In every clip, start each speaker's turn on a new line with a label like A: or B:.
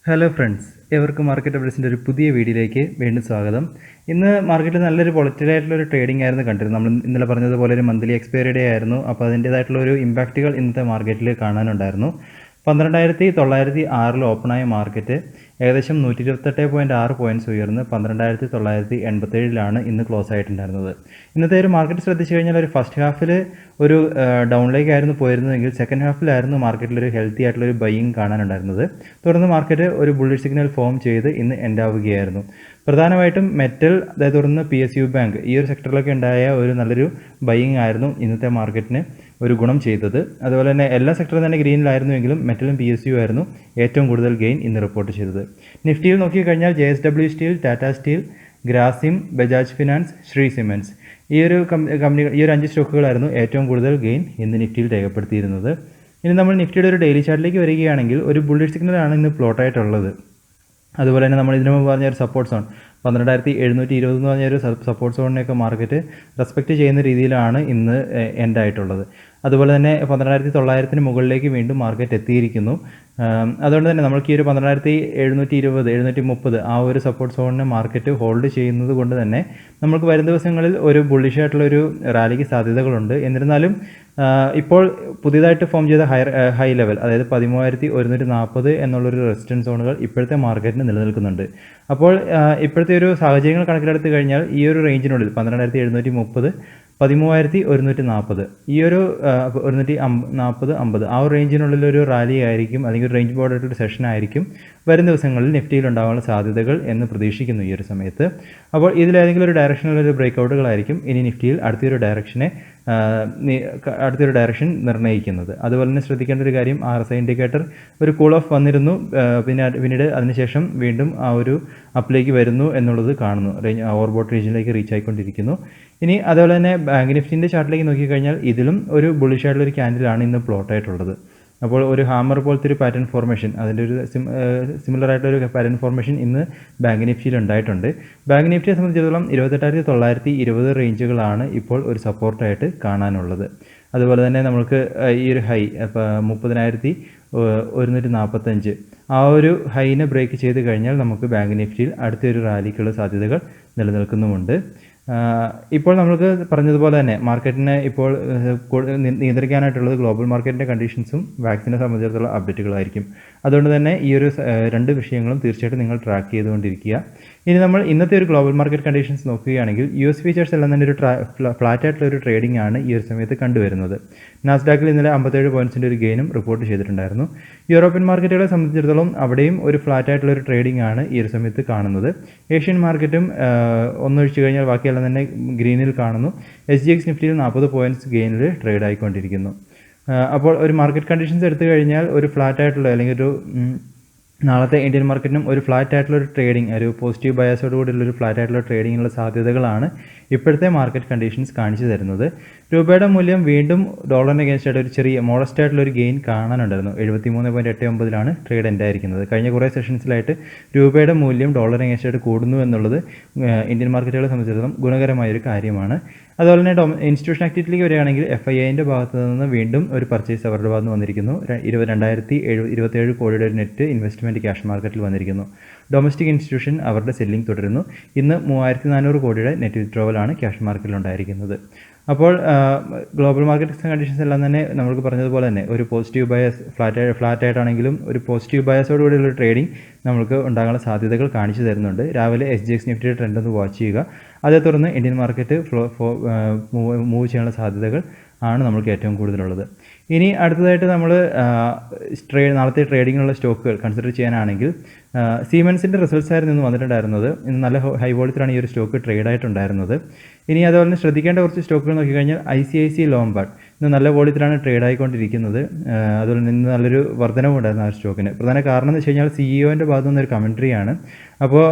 A: Hello friends, എവർക്കും market അപ്ഡേറ്റ്സിൻ്റെ ഒരു പുതിയ വീഡിയോയിലേക്ക് വീണ്ടും സ്വാഗതം. ഇന്ന് മാർക്കറ്റിൽ നല്ലൊരു വോളറ്റൈൽ ആയിട്ടുള്ളൊരു ട്രേഡിംഗ് ആയിരുന്നു കണ്ടിരുന്നത്. നമ്മൾ ഇന്നലെ പറഞ്ഞതുപോലെ ഒരു മന്ത്ലി എക്സ്പയറി ഡേ ആയിരുന്നു. അപ്പോൾ അതിൻ്റേതായിട്ടുള്ളൊരു ഇമ്പാക്റ്റുകൾ ഇന്നത്തെ മാർക്കറ്റിൽ കാണാനുണ്ടായിരുന്നു. 12,906 ഓപ്പണായ മാർക്കറ്റ് ഏകദേശം 128.6 പോയിൻറ്റ്സ് ഉയർന്ന് 12,987 ഇന്ന് ക്ലോസ് ആയിട്ടുണ്ടായിരുന്നത്. ഇന്നത്തെ ഒരു മാർക്കറ്റ് ശ്രദ്ധിച്ചു കഴിഞ്ഞാൽ ഒരു ഫസ്റ്റ് ഹാഫിൽ ഒരു ഡൗണിലേക്കായിരുന്നു പോയിരുന്നതെങ്കിൽ സെക്കൻഡ് ഹാഫിലായിരുന്നു മാർക്കറ്റിലൊരു ഹെൽത്തി ആയിട്ടുള്ളൊരു ബൈയിങ് കാണാനുണ്ടായിരുന്നത്. തുടർന്ന് മാർക്കറ്റ് ഒരു ബുള്ളിഷ് സിഗ്നൽ ഫോം ചെയ്ത് ഇന്ന് എൻഡ് ആവുകയായിരുന്നു. പ്രധാനമായിട്ടും മെറ്റൽ, അതായത് തുടർന്ന് PSU ബാങ്ക്, ഈ ഒരു സെക്ടറിലൊക്കെ ഉണ്ടായ ഒരു നല്ലൊരു ബൈയിങ് ആയിരുന്നു ഇന്നത്തെ മാർക്കറ്റിന് ഒരു ഗുണം ചെയ്തത്. അതുപോലെ തന്നെ എല്ലാ സെക്ടറും തന്നെ ഗ്രീനിലായിരുന്നുവെങ്കിലും മെറ്റലും PSU ആയിരുന്നു ഏറ്റവും കൂടുതൽ ഗെയിൻ ഇന്ന് റിപ്പോർട്ട് ചെയ്തത്. നിഫ്റ്റിയിൽ നോക്കിക്കഴിഞ്ഞാൽ JSW steel, Tata steel, Grasim, Bajaj finance, Shri cements, ഈ ഒരു കമ്പനികൾ, ഈ ഒരു 5 സ്റ്റോക്കുകളായിരുന്നു ഏറ്റവും കൂടുതൽ ഗെയിൻ ഇന്ന് നിഫ്റ്റിയിൽ രേഖപ്പെടുത്തിയിരുന്നത്. ഇനി നമ്മൾ നിഫ്റ്റിയുടെ ഒരു ഡെയിലി ചാർട്ടിലേക്ക് വരികയാണെങ്കിൽ ഒരു ബുള്ളിഷ് സിഗ്നലാണ് ഇന്ന് പ്ലോട്ടായിട്ടുള്ളത്. അതുപോലെ തന്നെ നമ്മൾ ഇതിനു മുമ്പ് പറഞ്ഞ ഒരു സപ്പോർട്ട് സോൺ 12,720 എന്ന് പറഞ്ഞൊരു സപ്പോർട്ട് സോണിനെയൊക്കെ മാർക്കറ്റ് റെസ്പെക്റ്റ് ചെയ്യുന്ന രീതിയിലാണ് ഇന്ന് എൻഡ് ആയിട്ടുള്ളത്. അതുപോലെ തന്നെ 12,900 മുകളിലേക്ക് വീണ്ടും മാർക്കറ്റ് എത്തിയിരിക്കുന്നു. അതുകൊണ്ട് തന്നെ നമ്മൾക്ക് ഈ ഒരു 12,720, 730 ആ ഒരു സപ്പോർട്ട് സോണിനെ മാർക്കറ്റ് ഹോൾഡ് ചെയ്യുന്നത് കൊണ്ട് തന്നെ നമുക്ക് വരും ദിവസങ്ങളിൽ ഒരു ബുള്ളിഷ് ആയിട്ടുള്ളൊരു റാലിക്ക് സാധ്യതകളുണ്ട്. എന്നിരുന്നാലും ഇപ്പോൾ പുതിയതായിട്ട് ഫോം ചെയ്ത ഹൈ ലെവൽ, അതായത് 13,140 എന്നുള്ളൊരു റെസിസ്റ്റൻസ് സോണുകൾ ഇപ്പോഴത്തെ മാർക്കറ്റിന് നിലനിൽക്കുന്നുണ്ട്. അപ്പോൾ ഇപ്പോഴത്തെ ഒരു സാഹചര്യങ്ങൾ കണക്കിലെടുത്ത് കഴിഞ്ഞാൽ ഈ ഒരു റേഞ്ചിനുള്ളിൽ 12,730, 13,140, ഈ ഒരു 140-50 ആ ഒരു റേഞ്ചിനുള്ളിലൊരു റാലി ആയിരിക്കും, അല്ലെങ്കിൽ ഒരു റേഞ്ച് ബോർഡായിട്ടൊരു സെഷൻ ആയിരിക്കും വരും ദിവസങ്ങളിൽ നിഫ്റ്റിയിൽ ഉണ്ടാകാനുള്ള സാധ്യതകൾ എന്ന് പ്രതീക്ഷിക്കുന്നു ഈ ഒരു സമയത്ത്. അപ്പോൾ ഇതിലേതെങ്കിലും ഒരു ഡയറക്ഷനിലൊരു ബ്രേക്കൗട്ടുകളായിരിക്കും ഇനി നിഫ്റ്റിയിൽ അടുത്തൊരു ഡയറക്ഷൻ നിർണ്ണയിക്കുന്നത്. അതുപോലെ തന്നെ ശ്രദ്ധിക്കേണ്ട ഒരു കാര്യം, RSI ഇൻഡിക്കേറ്റർ ഒരു കൂൾ ഓഫ് വന്നിരുന്നു, പിന്നീട് അതിനുശേഷം വീണ്ടും ആ ഒരു അപ്പിലേക്ക് വരുന്നു എന്നുള്ളത് കാണുന്നു. ഓവർബോട്ട് റീജിയനിലേക്ക് റീച്ച് ആയിക്കൊണ്ടിരിക്കുന്നു. ഇനി അതുപോലെ തന്നെ ബാങ്ക് നിഫ്റ്റിൻ്റെ ചാർട്ടിലേക്ക് നോക്കിക്കഴിഞ്ഞാൽ ഇതിലും ഒരു ബുള്ളിഷ് ആയിട്ടുള്ളൊരു ക്യാൻഡിലാണ് ഇന്ന് പ്ലോട്ടായിട്ടുള്ളത്. അപ്പോൾ ഒരു ഹാമർ പോലത്തെ ഒരു പാറ്റേൺ ഫോർമേഷൻ, അതിൻ്റെ ഒരു സിമിലർ ആയിട്ടൊരു പാറ്റേൺ ഫോർമേഷൻ ഇന്ന് ബാങ്ക് നിഫ്റ്റിയിൽ ഉണ്ടായിട്ടുണ്ട്. ബാങ്ക് നിഫ്റ്റിയെ സംബന്ധിച്ചിടത്തോളം 28,920 റേഞ്ചുകളാണ് ഇപ്പോൾ ഒരു സപ്പോർട്ടായിട്ട് കാണാനുള്ളത്. അതുപോലെ തന്നെ നമുക്ക് ഈ ഒരു ഹൈ 30,145 ആ ഒരു ഹൈനെ ബ്രേക്ക് ചെയ്ത് കഴിഞ്ഞാൽ നമുക്ക് ബാങ്ക് നിഫ്റ്റിയിൽ അടുത്തൊരു റാലിക്കുള്ള സാധ്യതകൾ നിലനിൽക്കുന്നുമുണ്ട്. ഇപ്പോൾ നമുക്ക് പറഞ്ഞതുപോലെ തന്നെ മാർക്കറ്റിനെ ഇപ്പോൾ നിയന്ത്രിക്കാനായിട്ടുള്ളത് ഗ്ലോബൽ മാർക്കറ്റിൻ്റെ കണ്ടീഷൻസും വാക്സിനെ സംബന്ധിച്ചിടത്തോളം അപ്ഡേറ്റുകളായിരിക്കും. അതുകൊണ്ട് തന്നെ ഈ ഒരു 2 വിഷയങ്ങളും തീർച്ചയായിട്ടും നിങ്ങൾ ട്രാക്ക് ചെയ്തുകൊണ്ടിരിക്കുക. ഇനി നമ്മൾ ഇന്നത്തെ ഒരു ഗ്ലോബൽ മാർക്കറ്റ് കണ്ടീഷൻസ് നോക്കുകയാണെങ്കിൽ US ഫീച്ചേഴ്സ് എല്ലാം തന്നെ ഒരു ഫ്ലാറ്റ് ആയിട്ടുള്ള ഒരു ട്രേഡിംഗ് ആണ് ഈ ഒരു സമയത്ത് കണ്ടുവരുന്നത്. നാസ്ഡാക്കിൽ ഇന്നലെ 57 പോയിൻറ്റ്സിൻ്റെ ഒരു ഗെയിനും റിപ്പോർട്ട് ചെയ്തിട്ടുണ്ടായിരുന്നു. യൂറോപ്യൻ മാർക്കറ്റുകളെ സംബന്ധിച്ചിടത്തോളം അവിടെയും ഒരു ഫ്ലാറ്റ് ആയിട്ടുള്ള ഒരു ട്രേഡിംഗ് ആണ് ഈ ഒരു സമയത്ത് കാണുന്നത്. ഏഷ്യൻ മാർക്കറ്റും ഒന്നൊഴിച്ചു കഴിഞ്ഞാൽ ബാക്കിയെല്ലാം തന്നെ ഗ്രീനിൽ കാണുന്നു. SGX നിഫ്റ്റിയിൽ 40 പോയിൻറ്റ്സ് ഗെയിനിൽ ട്രേഡ് ആയിക്കൊണ്ടിരിക്കുന്നു. അപ്പോൾ ഒരു മാർക്കറ്റ് കണ്ടീഷൻസ് എടുത്തു കഴിഞ്ഞാൽ ഒരു ഫ്ലാറ്റ് ആയിട്ടുള്ള, അല്ലെങ്കിൽ ഒരു നാളത്തെ ഇന്ത്യൻ മാർക്കറ്റിനും ഒരു ഫ്ലാറ്റ് ആയിട്ടുള്ള ഒരു ട്രേഡിംഗ്, ഒരു പോസിറ്റീവ് ബയാസോട് കൂടിയുള്ളൊരു ഫ്ലാറ്റ് ആയിട്ടുള്ള ട്രേഡിങ്ങിനുള്ള സാധ്യതകളാണ് ഇപ്പോഴത്തെ മാർക്കറ്റ് കണ്ടീഷൻസ് കാണിച്ചു തരുന്നത്. രൂപയുടെ മൂല്യം വീണ്ടും ഡോളറിന് അഗേൻസ്റ്റ് ആയിട്ട് ഒരു ചെറിയ മോഡസ്റ്റ് ആയിട്ടുള്ളൊരു ഗെയിൻ കാണാനുണ്ടായിരുന്നു. 73.89 ട്രേഡ് എൻഡ് ആയിരിക്കുന്നത്. കഴിഞ്ഞ കുറേ സെഷൻസിലായിട്ട് രൂപയുടെ മൂല്യം ഡോളറിന് അഗേൻസ്റ്റ് ആയിട്ട് കൂടുന്നു എന്നുള്ളത് ഇന്ത്യൻ മാർക്കറ്റുകളെ സംബന്ധിച്ചിടത്തോളം ഗുണകരമായൊരു കാര്യമാണ്. അതുപോലെ തന്നെ ഇൻസ്റ്റിറ്റ്യൂഷൻ ആക്ടിവിറ്റിയിലേക്ക് വരികയാണെങ്കിൽ FIIൻ്റെ ഭാഗത്ത് നിന്ന് വീണ്ടും ഒരു പർച്ചേസ് അവരുടെ ഭാഗത്ത് നിന്ന് വന്നിരിക്കുന്നു. 2,027 കോടിയുടെ ഒരു നെറ്റ് ഇൻവെസ്റ്റ്മെൻറ്റ് ക്യാഷ് മാർക്കറ്റിൽ വന്നിരിക്കുന്നു. ഡൊമസ്റ്റിക് ഇൻസ്റ്റിറ്റ്യൂഷൻ അവരുടെ സെല്ലിംഗ് തുടരുന്നു. ഇന്ന് 3,400 കോടിയുടെ നെറ്റ് വിത്ഡ്രോവലാണ് ക്യാഷ് മാർക്കറ്റിൽ ഉണ്ടായിരിക്കുന്നത്. അപ്പോൾ ഗ്ലോബൽ മാർക്കറ്റ് കണ്ടീഷൻസ് എല്ലാം തന്നെ നമുക്ക് പറഞ്ഞതുപോലെ തന്നെ ഒരു പോസിറ്റീവ് ബയസ്, ഫ്ലാറ്റ് ആയിട്ടാണെങ്കിലും ഒരു പോസിറ്റീവ് ബയസോട് കൂടിയുള്ള ട്രേഡിംഗ് നമുക്ക് ഉണ്ടാകാനുള്ള സാധ്യതകൾ കാണിച്ചു തരുന്നുണ്ട്. രാവിലെ SGX നിഫ്റ്റിയുടെ ട്രെൻഡ് ഒന്ന് വാച്ച് ചെയ്യുക. അതേ തുടർന്ന് ഇന്ത്യൻ മാർക്കറ്റ് മൂവ് ചെയ്യാനുള്ള സാധ്യതകൾ ആണ് നമുക്ക് ഏറ്റവും കൂടുതലുള്ളത്. ഇനി അടുത്തതായിട്ട് നമ്മൾ നാളത്തെ ട്രേഡിങ്ങിനുള്ള സ്റ്റോക്കുകൾ കൺസിഡർ ചെയ്യാനാണെങ്കിൽ സീമെൻസിൻ്റെ റിസൾട്ട്സ് ആയിരുന്നു ഇന്ന് വന്നിട്ടുണ്ടായിരുന്നത്. ഇന്ന് നല്ല ഹൈ വോളിയത്തിലാണ് ഈ ഒരു സ്റ്റോക്ക് ട്രേഡ് ആയിട്ടുണ്ടായിരുന്നത്. ഇനി അതുപോലെ തന്നെ ശ്രദ്ധിക്കേണ്ട കുറച്ച് സ്റ്റോക്കുകൾ നോക്കിക്കഴിഞ്ഞാൽ ICICI ലോംബാർഡ് ഇന്ന് നല്ല വോളിയത്തിലാണ് ട്രേഡ് ആയിക്കൊണ്ടിരിക്കുന്നത്. അതുപോലെ തന്നെ ഇന്ന് നല്ലൊരു വർധനവുണ്ടായിരുന്നു ആ ഒരു സ്റ്റോക്കിന്. പ്രധാന കാരണം എന്ന് വെച്ച് കഴിഞ്ഞാൽ CEOൻ്റെ ഭാഗത്തു നിന്നൊരു കമൻട്രിയാണ്. അപ്പോൾ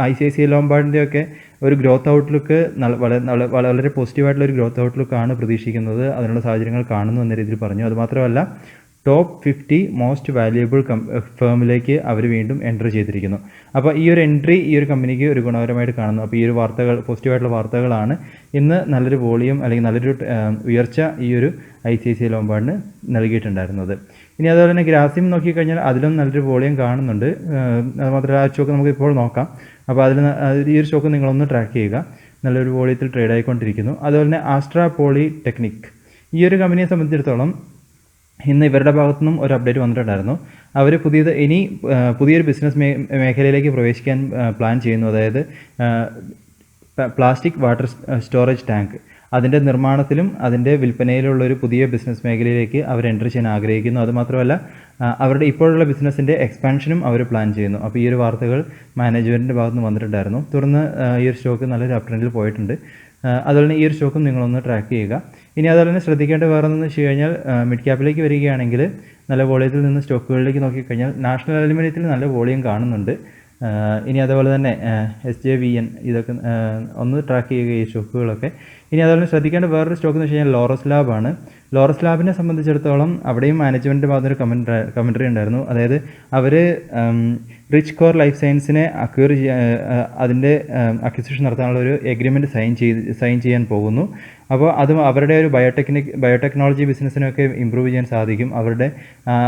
A: ICICI ലോംബാർഡിൻ്റെയൊക്കെ ഒരു ഗ്രോത്ത് ഔട്ട്ലുക്ക് വളരെ പോസിറ്റീവായിട്ടുള്ള ഒരു ഗ്രോത്ത് ഔട്ട്ലുക്കാണ് പ്രതീക്ഷിക്കുന്നത്. അതിനുള്ള സാഹചര്യങ്ങൾ കാണുന്നു എന്ന രീതിയിൽ പറഞ്ഞു. അതുമാത്രമല്ല ടോപ്പ് 50 മോസ്റ്റ് വാല്യുബിൾ ഫേമിലേക്ക് അവർ വീണ്ടും എൻട്രി ചെയ്തിരിക്കുന്നു. അപ്പോൾ ഈ ഒരു എൻട്രി ഈ ഒരു കമ്പനിക്ക് ഒരു ഗുണകരമായിട്ട് കാണുന്നു. അപ്പോൾ ഈ ഒരു വാർത്തകൾ, പോസിറ്റീവായിട്ടുള്ള വാർത്തകളാണ് ഇന്ന് നല്ലൊരു വോളിയം അല്ലെങ്കിൽ നല്ലൊരു ഉയർച്ച ഈ ഒരു ICICI ലോംബാർഡിന് നൽകിയിട്ടുണ്ടായിരുന്നത്. ഇനി അതുപോലെ തന്നെ ഗ്രാസിം നോക്കിക്കഴിഞ്ഞാൽ അതിലും നല്ലൊരു വോളിയം കാണുന്നുണ്ട്. അതുമാത്രമല്ല ആ സ്റ്റോക്ക് നമുക്ക് ഇപ്പോൾ നോക്കാം. അപ്പോൾ ഈ ഒരു സ്റ്റോക്ക് നിങ്ങളൊന്ന് ട്രാക്ക് ചെയ്യുക. നല്ലൊരു വോളിയത്തിൽ ട്രേഡ് ആയിക്കൊണ്ടിരിക്കുന്നു. അതുപോലെ തന്നെ ആസ്ട്ര പോളി ടെക്നിക്, ഈ ഒരു കമ്പനിയെ സംബന്ധിച്ചിടത്തോളം ഇന്ന് ഇവരുടെ ഭാഗത്തു നിന്നും ഒരു അപ്ഡേറ്റ് വന്നിട്ടുണ്ടായിരുന്നു. അവർ പുതിയൊരു ബിസിനസ് മേഖലയിലേക്ക് പ്രവേശിക്കാൻ പ്ലാൻ ചെയ്യുന്നു. അതായത് പ്ലാസ്റ്റിക് വാട്ടർ സ്റ്റോറേജ് ടാങ്ക്, അതിൻ്റെ നിർമ്മാണത്തിലും അതിൻ്റെ വിൽപ്പനയിലുള്ളൊരു പുതിയ ബിസിനസ് മേഖലയിലേക്ക് അവർ എൻട്രി ചെയ്യാൻ ആഗ്രഹിക്കുന്നു. അതുമാത്രമല്ല അവരുടെ ഇപ്പോഴുള്ള ബിസിനസ്സിൻ്റെ എക്സ്പാൻഷനും അവർ പ്ലാൻ ചെയ്യുന്നു. അപ്പോൾ ഈ ഒരു വാർത്തകൾ മാനേജ്മെൻറ്റിൻ്റെ ഭാഗത്ത് നിന്ന് വന്നിട്ടുണ്ടായിരുന്നു. തുടർന്ന് ഈ ഒരു സ്റ്റോക്ക് നല്ലൊരു അപ് ട്രെൻഡിൽ പോയിട്ടുണ്ട്. അതുപോലെ തന്നെ ഈ ഒരു സ്റ്റോക്കും നിങ്ങളൊന്ന് ട്രാക്ക് ചെയ്യുക. ഇനി അതുപോലെ തന്നെ ശ്രദ്ധിക്കേണ്ട വേറെ എന്തെന്ന് വെച്ച് കഴിഞ്ഞാൽ മിഡ് ക്യാപ്പിലേക്ക് വരികയാണെങ്കിൽ നല്ല വോളിയത്തിൽ നിന്ന് സ്റ്റോക്കുകളിലേക്ക് നോക്കിക്കഴിഞ്ഞാൽ നാഷണൽ അലുമിനിയത്തിൽ നല്ല വോളിയം കാണുന്നുണ്ട്. ഇനി അതുപോലെ തന്നെ SJVN ഇതൊക്കെ ഒന്ന് ട്രാക്ക് ചെയ്യുക ഈ സ്റ്റോക്കുകളൊക്കെ. ഇനി അതുപോലെ ശ്രദ്ധിക്കേണ്ട വേറൊരു സ്റ്റോക്ക് എന്ന് വെച്ച് കഴിഞ്ഞാൽ ലോറസ് ലാബാണ്. ലോറസ് ലാബിനെ സംബന്ധിച്ചിടത്തോളം അവിടെയും മാനേജ്മെൻറ്റിൻ്റെ ഭാഗത്തൊരു കമൻട്രി ഉണ്ടായിരുന്നു. അതായത് അവർ റിച്ച് കോർ ലൈഫ് സയൻസിനെ അതിൻ്റെ അക്വിസിഷൻ നടത്താനുള്ള ഒരു എഗ്രിമെൻറ്റ് സൈൻ ചെയ്യാൻ പോകുന്നു. അപ്പോൾ അത് അവരുടെ ഒരു ബയോടെക്നോളജി ബിസിനസ്സിനൊക്കെ ഇമ്പ്രൂവ് ചെയ്യാൻ സാധിക്കും. അവരുടെ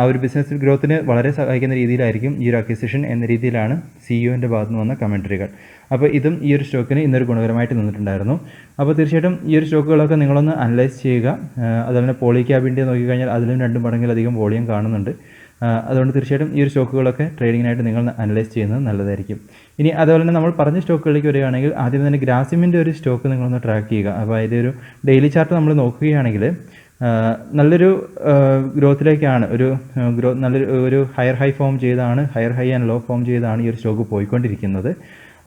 A: ഒരു ബിസിനസ് ഗ്രോത്തിന് വളരെ സഹായിക്കുന്ന രീതിയിലായിരിക്കും ഈ ഒരു അക്വിസിഷൻ എന്ന രീതിയിലാണ് CEOൻ്റെ ഭാഗത്ത് നിന്ന് വന്ന കമൻട്രികൾ. അപ്പോൾ ഇതും ഈ ഒരു സ്റ്റോക്കിന് ഇന്നൊരു ഗുണകരമായിട്ട് നിന്നിട്ടുണ്ടായിരുന്നു. അപ്പോൾ തീർച്ചയായിട്ടും ഈ ഒരു സ്റ്റോക്കുകളൊക്കെ നിങ്ങളൊന്ന് അനലൈസ് ചെയ്യുക. അതുപോലെ പോളി ക്യാബിൻ്റെ നോക്കിക്കഴിഞ്ഞാൽ അതിലും 2 മടങ്ങിലധികം വോളിയം കാണുന്നുണ്ട്. അതുകൊണ്ട് തീർച്ചയായിട്ടും ഈ ഒരു സ്റ്റോക്കുകളൊക്കെ ട്രേഡിങ്ങിനായിട്ട് നിങ്ങൾ അനലൈസ് ചെയ്യുന്നത് നല്ലതായിരിക്കും. ഇനി അതുപോലെ തന്നെ നമ്മൾ പറഞ്ഞ സ്റ്റോക്കുകളിലേക്ക് വരികയാണെങ്കിൽ ആദ്യം തന്നെ ഗ്രാസിമിൻ്റെ ഒരു സ്റ്റോക്ക് നിങ്ങളൊന്ന് ട്രാക്ക് ചെയ്യുക. അപ്പോൾ അതിൻ്റെ ഒരു ഡെയിലി ചാർട്ട് നമ്മൾ നോക്കുകയാണെങ്കിൽ നല്ലൊരു ഗ്രോത്തിലേക്കാണ് നല്ലൊരു ഹയർ ഹൈ ഫോം ചെയ്താണ്, higher high and low form ചെയ്താണ് ഈ ഒരു സ്റ്റോക്ക് പോയിക്കൊണ്ടിരിക്കുന്നത്.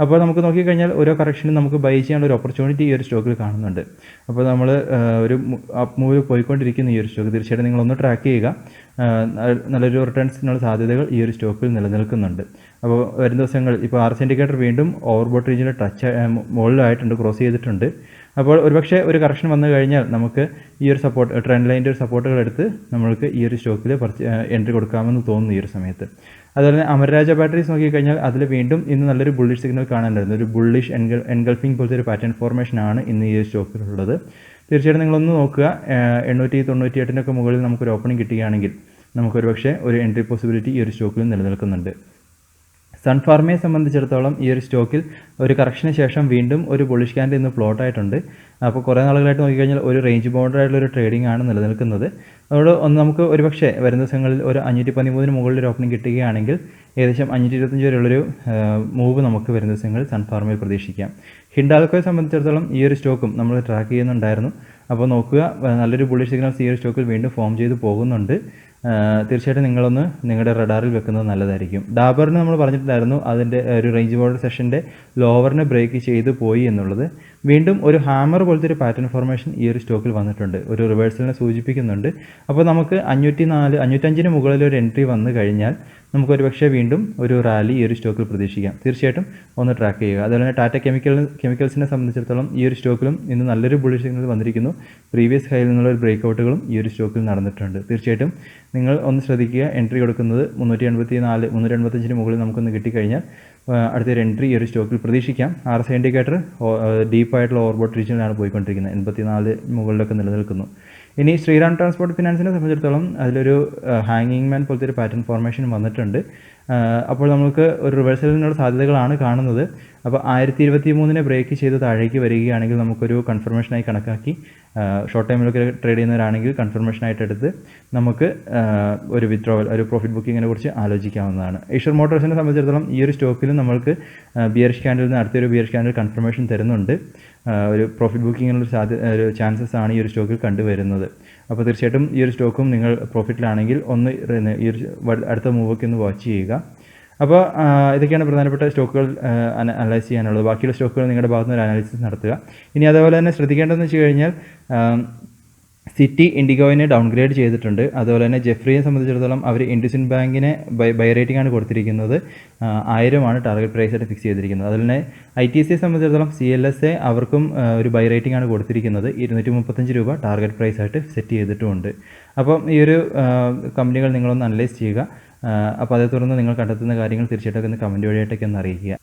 A: അപ്പോൾ നമുക്ക് നോക്കിക്കഴിഞ്ഞാൽ ഓരോ കറക്ഷനും നമുക്ക് ബൈ ചെയ്യാനുള്ള ഒരു ഓപ്പർച്യൂണിറ്റി ഈ ഒരു സ്റ്റോക്കിൽ കാണുന്നുണ്ട്. അപ്പോൾ നമ്മൾ ഒരു അപ്പ് മൂവ് പോയിക്കൊണ്ടിരിക്കുന്ന ഈ ഒരു സ്റ്റോക്ക് തീർച്ചയായിട്ടും നിങ്ങളൊന്ന് ട്രാക്ക് ചെയ്യുക. നല്ലൊരു റിട്ടേൺസിനുള്ള സാധ്യതകൾ ഈ ഒരു സ്റ്റോക്കിൽ നിലനിൽക്കുന്നുണ്ട്. അപ്പോൾ വരും ദിവസങ്ങൾ ഇപ്പോൾ RSI ഇൻഡിക്കേറ്റർ വീണ്ടും ഓവർബോട്ട് റീജിയനിൽ മുകളിലായിട്ടുണ്ട്, ക്രോസ് ചെയ്തിട്ടുണ്ട്. അപ്പോൾ ഒരുപക്ഷെ ഒരു കറക്ഷൻ വന്നു കഴിഞ്ഞാൽ നമുക്ക് ഈ ഒരു ട്രെൻഡ് ലൈൻ്റെ ഒരു സപ്പോർട്ടുകൾ എടുത്ത് നമ്മൾക്ക് ഈ ഒരു സ്റ്റോക്കിൽ എൻട്രി കൊടുക്കാമെന്ന് തോന്നുന്നു ഈ ഒരു സമയത്ത്. അതുപോലെ തന്നെ അമരരാജ ബാറ്ററീസ് നോക്കിക്കഴിഞ്ഞാൽ അതിൽ വീണ്ടും ഇന്ന് നല്ലൊരു ബുള്ളിഷ് സിഗ്നൽ കാണാനുണ്ടായിരുന്നു. ഒരു ബുള്ളിഷ് എൻഗൾഫിംഗ് പോലത്തെ ഒരു പാറ്റേൺ ഫോർമേഷനാണ് ഇന്ന് ഈ സ്റ്റോക്കിലുള്ളത്. തീർച്ചയായിട്ടും നിങ്ങളൊന്ന് നോക്കുക. 898 മുകളിൽ നമുക്കൊരു ഓപ്പണിംഗ് കിട്ടുകയാണെങ്കിൽ നമുക്കൊരു പക്ഷേ ഒരു എൻട്രി പോസിബിലിറ്റി ഈ ഒരു സ്റ്റോക്കിൽ നിലനിൽക്കുന്നുണ്ട്. സൺഫാർമയെ സംബന്ധിച്ചിടത്തോളം ഈ ഒരു സ്റ്റോക്കിൽ ഒരു കറക്ഷന് ശേഷം വീണ്ടും ഒരു ബുള്ളിഷ് ക്യാൻഡിൽ ഇന്ന് പ്ലോട്ട് ആയിട്ടുണ്ട്. അപ്പോൾ കുറേ നാളുകളായിട്ട് നോക്കിക്കഴിഞ്ഞാൽ ഒരു റേഞ്ച് ബൗണ്ടറായിട്ടുള്ളൊരു ട്രേഡിംഗ് ആണ് നിലനിൽക്കുന്നത്. അതുകൊണ്ട് നമുക്ക് ഒരുപക്ഷെ വരുന്ന ദിവസങ്ങളിൽ ഒരു 513 മുകളിൽ ഒരു ഓപ്പണിംഗ് കിട്ടുകയാണെങ്കിൽ ഏകദേശം 525 വരെയുള്ളൊരു മൂവ് നമുക്ക് വരുന്ന ദിവസങ്ങളിൽ സൺഫാർമയിൽ പ്രതീക്ഷിക്കാം. ഹിൻഡാൽക്കോയെ സംബന്ധിച്ചിടത്തോളം ഈ ഒരു സ്റ്റോക്കും നമ്മൾ ട്രാക്ക് ചെയ്യുന്നുണ്ടായിരുന്നു. അപ്പോൾ നോക്കുക, നല്ലൊരു ബുള്ളിഷ് സിഗ്നൽസ് ഈ ഒരു സ്റ്റോക്കിൽ വീണ്ടും ഫോം ചെയ്ത് പോകുന്നുണ്ട്. തീർച്ചയായിട്ടും നിങ്ങളൊന്ന് നിങ്ങളുടെ റഡാറിൽ വെക്കുന്നത് നല്ലതായിരിക്കും. ഡാബറിന് നമ്മൾ പറഞ്ഞിട്ടുണ്ടായിരുന്നു അതിൻ്റെ ഒരു റേഞ്ച് ബോർഡർ സെഷൻ്റെ ലോവറിനെ ബ്രേക്ക് ചെയ്ത് പോയി എന്നുള്ളത്. വീണ്ടും ഒരു ഹാമർ പോലത്തെ ഒരു പാറ്റേൺ ഫോർമേഷൻ ഈ ഒരു സ്റ്റോക്കിൽ വന്നിട്ടുണ്ട്, ഒരു റിവേഴ്സലിനെ സൂചിപ്പിക്കുന്നുണ്ട്. അപ്പോൾ നമുക്ക് 505 മുകളിൽ ഒരു എൻട്രി വന്നു കഴിഞ്ഞാൽ നമുക്കൊരു പക്ഷേ വീണ്ടും ഒരു റാലി ഈ ഒരു സ്റ്റോക്കിൽ പ്രതീക്ഷിക്കാം. തീർച്ചയായിട്ടും ഒന്ന് ട്രാക്ക് ചെയ്യുക. അതുപോലെ തന്നെ ടാറ്റ കെമിക്കൽസിനെ സംബന്ധിച്ചിടത്തോളം ഈ ഒരു സ്റ്റോക്കിലും ഇന്ന് നല്ലൊരു ബുള്ളിഷ് സിഗ്നൽ വന്നിരിക്കുന്നു. പ്രീവിയസ് ഹൈയിൽ നിന്നുള്ള ഒരു ബ്രേക്കൗട്ടുകളും ഈ ഒരു സ്റ്റോക്കിൽ നടന്നിട്ടുണ്ട്. തീർച്ചയായിട്ടും നിങ്ങൾ ഒന്ന് ശ്രദ്ധിക്കുക. എൻട്രി കൊടുക്കുന്നത് 384, 385 മുകളിൽ നമുക്കൊന്ന് കിട്ടിക്കഴിഞ്ഞാൽ അടുത്തൊരു എൻട്രി ഈ ഒരു സ്റ്റോക്കിൽ പ്രതീക്ഷിക്കാം. RSI ഇൻഡിക്കേറ്റർ ഡീപ്പായിട്ടുള്ള ഓവർബോട്ട് റീജിയനിലാണ് പോയിക്കൊണ്ടിരിക്കുന്നത്. 84 മുകളിലൊക്കെ നിലനിൽക്കുന്നു. ഇനി ശ്രീറാം ട്രാൻസ്പോർട്ട് ഫിനാൻസിനെ സംബന്ധിച്ചിടത്തോളം അതിലൊരു ഹാങ്ങിങ് മാൻ പോലത്തെ ഒരു പാറ്റേൺ ഫോർമേഷൻ വന്നിട്ടുണ്ട്. അപ്പോൾ നമുക്ക് ഒരു റിവേഴ്സലിനുള്ള സാധ്യതകളാണ് കാണുന്നത്. അപ്പോൾ 1023 ബ്രേക്ക് ചെയ്ത് താഴേക്ക് വരികയാണെങ്കിൽ നമുക്കൊരു കൺഫർമേഷനായി കണക്കാക്കി ഷോർട്ട് ടൈമിലൊക്കെ ട്രേഡ് ചെയ്യുന്നവരാണെങ്കിൽ കൺഫർമേഷനായിട്ട് എടുത്ത് നമുക്ക് ഒരു വിത്ഡ്രോവൽ, ഒരു പ്രോഫിറ്റ് ബുക്കിങ്ങിനെ കുറിച്ച് ആലോചിക്കാവുന്നതാണ്. ഈശ്വർ മോട്ടോഴ്സിനെ സംബന്ധിച്ചിടത്തോളം ഈ ഒരു സ്റ്റോക്കിലും നമ്മൾക്ക് ബിയറിഷ് ക്യാൻഡിൽ നിന്ന് അടുത്തൊരു ബിയറിഷ് ക്യാൻഡിൽ കൺഫർമേഷൻ തരുന്നുണ്ട്. ഒരു പ്രോഫിറ്റ് ബുക്കിങ്ങിനുള്ള ഒരു ചാൻസസ് ആണ് ഈ ഒരു സ്റ്റോക്കിൽ കണ്ടുവരുന്നത്. അപ്പോൾ തീർച്ചയായിട്ടും ഈ ഒരു സ്റ്റോക്കും നിങ്ങൾ പ്രോഫിറ്റിലാണെങ്കിൽ ഒന്ന് ഈ ഒരു അടുത്ത മൂവൊക്കെ ഒന്ന് വാച്ച് ചെയ്യുക. അപ്പോൾ ഇതൊക്കെയാണ് പ്രധാനപ്പെട്ട സ്റ്റോക്കുകൾ അനലൈസ് ചെയ്യാനുള്ളത്. ബാക്കിയുള്ള സ്റ്റോക്കുകൾ നിങ്ങളുടെ ഭാഗത്തുനിന്ന് ഒരു അനാലിസിസ് നടത്തുക. ഇനി അതുപോലെ തന്നെ ശ്രദ്ധിക്കേണ്ടതെന്ന് വെച്ച് കഴിഞ്ഞാൽ സിറ്റി ഇൻഡിഗോയിനെ ഡൗൺഗ്രേഡ് ചെയ്തിട്ടുണ്ട്. അതുപോലെ തന്നെ ജെഫ്രിയെ സംബന്ധിച്ചിടത്തോളം അവർ ഇൻഡസിൻഡ് ബാങ്കിനെ ബൈ റേറ്റിംഗ് ആണ് കൊടുത്തിരിക്കുന്നത്. 1000 ടാർഗറ്റ് പ്രൈസ് ആയിട്ട് ഫിക്സ് ചെയ്തിരിക്കുന്നത്. അതുപോലെ തന്നെ ITCയെ സംബന്ധിച്ചിടത്തോളം CLSA അവർക്കും ഒരു ബൈ റേറ്റിംഗ് ആണ് കൊടുത്തിരിക്കുന്നത്. 235 രൂപ ടാർഗറ്റ് പ്രൈസ് ആയിട്ട് സെറ്റ് ചെയ്തിട്ടുമുണ്ട്. അപ്പം ഈ ഒരു കമ്പനികൾ നിങ്ങളൊന്ന് അനലൈസ് ചെയ്യുക. അപ്പോൾ അതേ തുടർന്ന് നിങ്ങൾ കണ്ടെത്തുന്ന കാര്യങ്ങൾ തീർച്ചയായിട്ടും ഒന്ന് കമൻറ്റ് വഴിയായിട്ടൊക്കെ ഒന്ന് അറിയിക്കുക.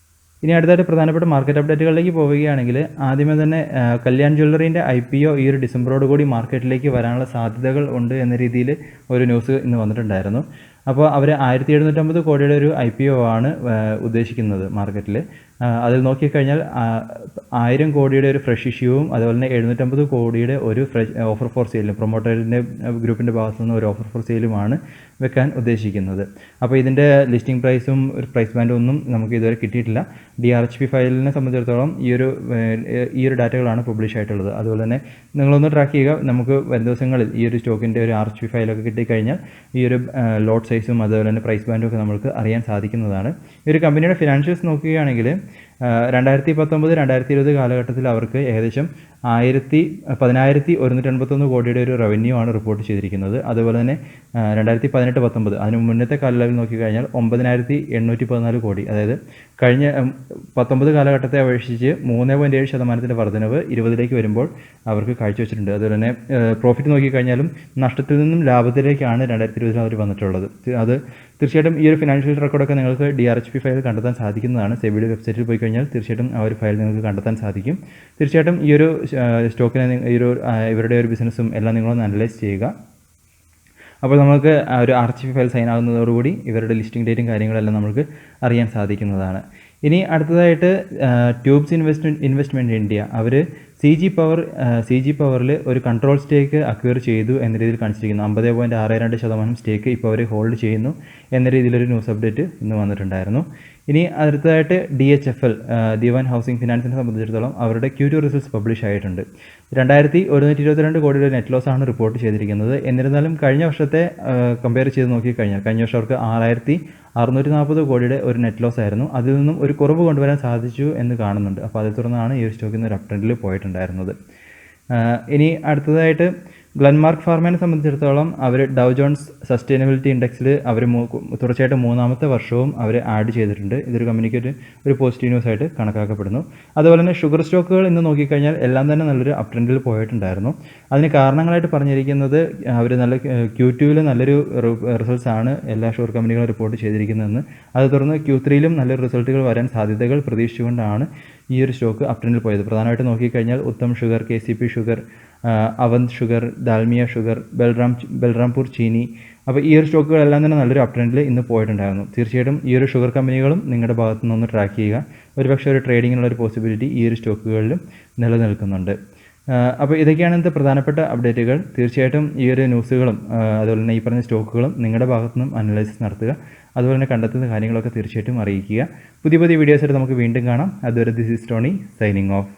A: ഇനി അടുത്തായിട്ട് പ്രധാനപ്പെട്ട മാർക്കറ്റ് അപ്ഡേറ്റുകളിലേക്ക് പോവുകയാണെങ്കിൽ ആദ്യമേ തന്നെ കല്യാൺ ജ്വല്ലറിൻ്റെ IPO ഈ ഒരു ഡിസംബറോട് കൂടി മാർക്കറ്റിലേക്ക് വരാനുള്ള സാധ്യതകൾ ഉണ്ട് എന്ന രീതിയിൽ ഒരു ന്യൂസ് ഇന്ന് വന്നിട്ടുണ്ടായിരുന്നു. അപ്പോൾ അവർ 1750 കോടിയുടെ ഒരു IPO ആണ് ഉദ്ദേശിക്കുന്നത് മാർക്കറ്റിൽ. അതിൽ നോക്കിക്കഴിഞ്ഞാൽ 1000 കോടിയുടെ ഒരു ഫ്രഷ് ഇഷ്യൂവും അതുപോലെ തന്നെ 750 കോടിയുടെ ഒരു ഫ്രഷ് ഓഫർ ഫോർ സെയിലും പ്രൊമോട്ടറിൻ്റെ ഗ്രൂപ്പിൻ്റെ ഭാഗത്തു നിന്ന് ഒരു ഓഫർ ഫോർ സെയിലുമാണ് വെക്കാൻ ഉദ്ദേശിക്കുന്നത്. അപ്പോൾ ഇതിൻ്റെ ലിസ്റ്റിംഗ് പ്രൈസും ഒരു പ്രൈസ് ബാൻഡും ഒന്നും നമുക്ക് ഇതുവരെ കിട്ടിയിട്ടില്ല. DRHP ഫയലിനെ സംബന്ധിച്ചിടത്തോളം ഈ ഒരു ഡാറ്റകളാണ് പബ്ലിഷ് ആയിട്ടുള്ളത്. അതുപോലെ തന്നെ നിങ്ങളൊന്ന് ട്രാക്ക് ചെയ്യുക. നമുക്ക് വരും ദിവസങ്ങളിൽ ഈ ഒരു സ്റ്റോക്കിൻ്റെ ഒരു RHP ഫയലൊക്കെ കിട്ടിക്കഴിഞ്ഞാൽ ഈ ഒരു ലോട്ട് സൈസും അതുപോലെ തന്നെ പ്രൈസ് ബാൻഡും ഒക്കെ നമുക്ക് അറിയാൻ സാധിക്കുന്നതാണ്. ഈ ഒരു കമ്പനിയുടെ ഫിനാൻഷ്യൽസ് നോക്കുകയാണെങ്കിൽ 2019-2020 കാലഘട്ടത്തിൽ അവർക്ക് ഏകദേശം 11,181 കോടിയുടെ ഒരു റവന്യൂ ആണ് റിപ്പോർട്ട് ചെയ്തിരിക്കുന്നത്. അതുപോലെ തന്നെ 2018-19 അതിന് മുന്നത്തെ കാലയളവിൽ നോക്കിക്കഴിഞ്ഞാൽ 9,814 കോടി, അതായത് കഴിഞ്ഞ 19 കാലഘട്ടത്തെ അപേക്ഷിച്ച് 3.7% വർധനവ് 20ലേക്ക് വരുമ്പോൾ അവർക്ക് കാഴ്ചവെച്ചിട്ടുണ്ട്. അതുപോലെ തന്നെ പ്രോഫിറ്റ് നോക്കിക്കഴിഞ്ഞാലും നഷ്ടത്തിൽ നിന്നും ലാഭത്തിലേക്കാണ് 2020 അവർ വന്നിട്ടുള്ളത്. അത് തീർച്ചയായിട്ടും ഈ ഒരു ഫിനാൻഷ്യൽ റെക്കോർഡൊക്കെ നിങ്ങൾക്ക് DRHP ഫയൽ കണ്ടെത്താൻ സാധിക്കുന്നതാണ്. സെബിയുടെ വെബ്സൈറ്റിൽ പോയി കഴിഞ്ഞാൽ തീർച്ചയായിട്ടും ആ ഒരു ഫയൽ നിങ്ങൾക്ക് കണ്ടെത്താൻ സാധിക്കും. തീർച്ചയായിട്ടും ഈ ഒരു സ്റ്റോക്കിനെ ഇവരുടെ ഒരു ബിസിനസ്സും എല്ലാം നിങ്ങളൊന്ന് അനലൈസ് ചെയ്യുക. അപ്പോൾ നമുക്ക് ഒരു RHP ഫയൽ സൈൻ ആകുന്നതോടുകൂടി ഇവരുടെ ലിസ്റ്റിംഗ് ഡേറ്റും കാര്യങ്ങളെല്ലാം നമുക്ക് അറിയാൻ സാധിക്കുന്നതാണ്. ഇനി അടുത്തതായിട്ട് ട്യൂബ്സ് ഇൻവെസ്റ്റ്മെൻറ്റ് ഇന്ത്യ അവർ CG പവറിൽ ഒരു കൺട്രോൾ സ്റ്റേക്ക് അക്വയർ ചെയ്തു എന്ന രീതിയിൽ കാണിച്ചിരിക്കുന്നു. 50.62% സ്റ്റേക്ക് ഇപ്പോൾ അവർ ഹോൾഡ് ചെയ്യുന്നു എന്ന രീതിയിലൊരു ന്യൂസ് അപ്ഡേറ്റ് ഇന്ന് വന്നിട്ടുണ്ടായിരുന്നു. ഇനി അടുത്തതായിട്ട് DHFL ദിവാൻ ഹൗസിംഗ് ഫിനാൻസിനെ സംബന്ധിച്ചിടത്തോളം അവരുടെ Q2 റിസൾട്ട്സ് പബ്ലിഷ് ആയിട്ടുണ്ട്. 2,122 കോടിയുടെ നെറ്റ് ലോസ് ആണ് റിപ്പോർട്ട് ചെയ്തിരിക്കുന്നത്. എന്നിരുന്നാലും കഴിഞ്ഞ വർഷത്തെ കമ്പയർ ചെയ്ത് നോക്കിക്കഴിഞ്ഞാൽ കഴിഞ്ഞ വർഷം അവർക്ക് 6,640 കോടിയുടെ ഒരു നെറ്റ് ലോസ് ആയിരുന്നു. അതിൽ നിന്നും ഒരു കുറവ് കൊണ്ടുവരാൻ സാധിച്ചു എന്ന് കാണുന്നുണ്ട്. അപ്പോൾ അതേ തുടർന്നാണ് ഈ ഒരു സ്റ്റോക്കിൽ നിന്ന് ഒരു അപ് ട്രെൻഡിൽ പോയിട്ടുണ്ടായിരുന്നത്. ഇനി അടുത്തതായിട്ട് ഗ്ലൻമാർക്ക് ഫാർമയെ സംബന്ധിച്ചിടത്തോളം അവർ ഡൗ ജോൺസ് സസ്റ്റൈനബിലിറ്റി ഇൻഡെക്സിൽ അവർ തുടർച്ചയായിട്ട് 3ാമത്തെ വർഷവും അവർ ആഡ് ചെയ്തിട്ടുണ്ട്. ഇതൊരു കമ്പനിക്ക് ഒരു പോസിറ്റീവ് ന്യൂസ് ആയിട്ട് കണക്കാക്കപ്പെടുന്നു. അതുപോലെ തന്നെ ഷുഗർ സ്റ്റോക്കുകൾ ഇന്ന് നോക്കിക്കഴിഞ്ഞാൽ എല്ലാം തന്നെ നല്ലൊരു അപ് ട്രെൻഡിൽ പോയിട്ടുണ്ടായിരുന്നു. അതിന് കാരണങ്ങളായിട്ട് പറഞ്ഞിരിക്കുന്നത് അവർ നല്ല Q2 നല്ലൊരു റിസൾട്ട്സ് ആണ് എല്ലാ ഷുഗർ കമ്പനികളും റിപ്പോർട്ട് ചെയ്തിരിക്കുന്നതെന്ന്. അത് തുടർന്ന് Q3 നല്ലൊരു റിസൾട്ടുകൾ വരാൻ സാധ്യതകൾ പ്രതീക്ഷിച്ചുകൊണ്ടാണ് ഈ ഒരു സ്റ്റോക്ക് അപ് ട്രെൻഡിൽ പോയത്. പ്രധാനമായിട്ട് നോക്കിക്കഴിഞ്ഞാൽ Uttam sugar, KCP sugar, Avadh sugar, Dalmia sugar, Balrampur Chini. അപ്പോൾ ഈ ഒരു സ്റ്റോക്കുകളെല്ലാം തന്നെ നല്ലൊരു അപ് ട്രെൻഡിൽ ഇന്ന് പോയിട്ടുണ്ടായിരുന്നു. തീർച്ചയായിട്ടും ഈ ഒരു ഷുഗർ കമ്പനികളും നിങ്ങളുടെ ഭാഗത്തു നിന്നൊന്ന് ട്രാക്ക് ചെയ്യുക. ഒരുപക്ഷെ ഒരു ട്രേഡിങ്ങിനുള്ള ഒരു പോസിബിലിറ്റി ഈ ഒരു സ്റ്റോക്കുകളിലും നിലനിൽക്കുന്നുണ്ട്. അപ്പോൾ ഇതൊക്കെയാണ് ഇന്നത്തെ പ്രധാനപ്പെട്ട അപ്ഡേറ്റുകൾ. തീർച്ചയായിട്ടും ഈ ഒരു ന്യൂസുകളും അതുപോലെ തന്നെ ഈ പറഞ്ഞ സ്റ്റോക്കുകളും നിങ്ങളുടെ ഭാഗത്തു നിന്നും അനലൈസിസ് നടത്തുക. അതുപോലെ തന്നെ കണ്ടെത്തുന്ന കാര്യങ്ങളൊക്കെ തീർച്ചയായിട്ടും അറിയിക്കുക. പുതിയ വീഡിയോസായിട്ട് നമുക്ക് വീണ്ടും കാണാം. അതുവരെ this is Tony signing off.